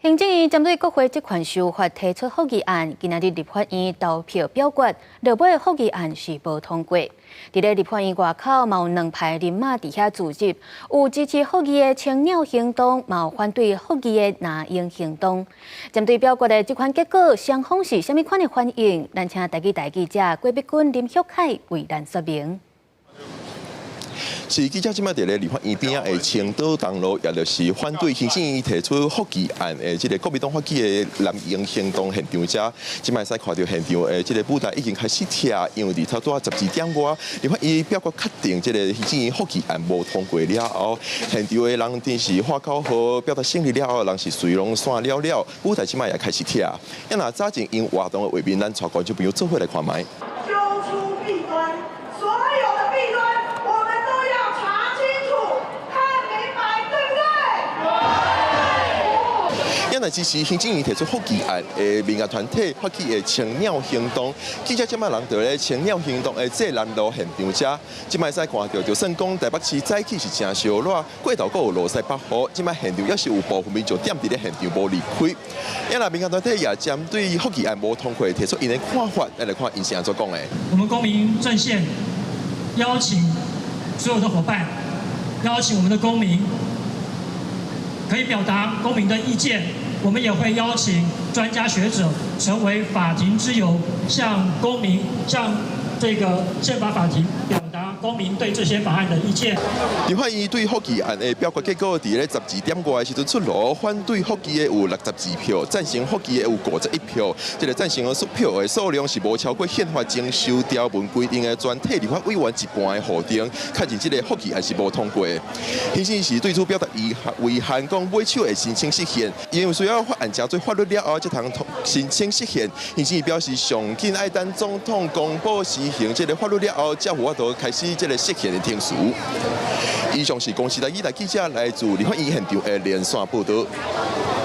行政院针对国会这款修法提出复议案，今日立法院投票表决，落尾复议案是无通过。伫咧立法院外口，嘛有两排人马伫遐聚集，有支持复议的青鸟行动，嘛有反对复议的蓝营行动。针对表决的这款结果，双方是虾米款的反应？咱请台记者郭碧君、林旭凯为咱说明。 是记者即摆伫咧立法院边仔的青岛东路，也就是反对行政院提出复议案的这个国民党发起的蓝营行动现场者，即摆使看到现场的这个舞台已经开始拆，因为伫差不多12点外，立法院表决确定这个行政院复议案无通过了后，现场的人真是花口号表达胜利了后，人是随龙散了，舞台即摆也开始拆。要若早前因活动的画面，咱带观众朋友做伙来看卖。 来支持行政院提出复议案的民间团体发起的青鸟行动，记者即摆人到咧青鸟行动的这南路现场遮，即摆使看到，就算讲台北市早起是真烧热，过头还有落西北雨，即摆现场也是有部分民众踮伫咧现场无离开。那民间团体也针对复议案无通过提出因的看法，来看因是安怎讲的。我们公民阵线邀请所有的伙伴，邀请我们的公民可以表达公民的意见。 我们也会邀请专家学者成为法庭之友，向公民、向这个宪法法庭表达公民对这些法案的意见。立法院对复议案的表决结果，伫咧12点外的时阵出炉，反对复议的有62票，赞成复议的有51票。这个赞成的票的数量是无超过宪法征收条文规定的全体立法委员一半的否定，确认这个复议案是无通过的。行政是对此表达遗憾，讲买手的申请实现，因为需要法案正做法律了后，才通申请实现。行政表示，上紧爱等总统公布施行这个法律了后，才有法度开始这个实现的程序。以上是公视台记者来自立法院现场的连线报道。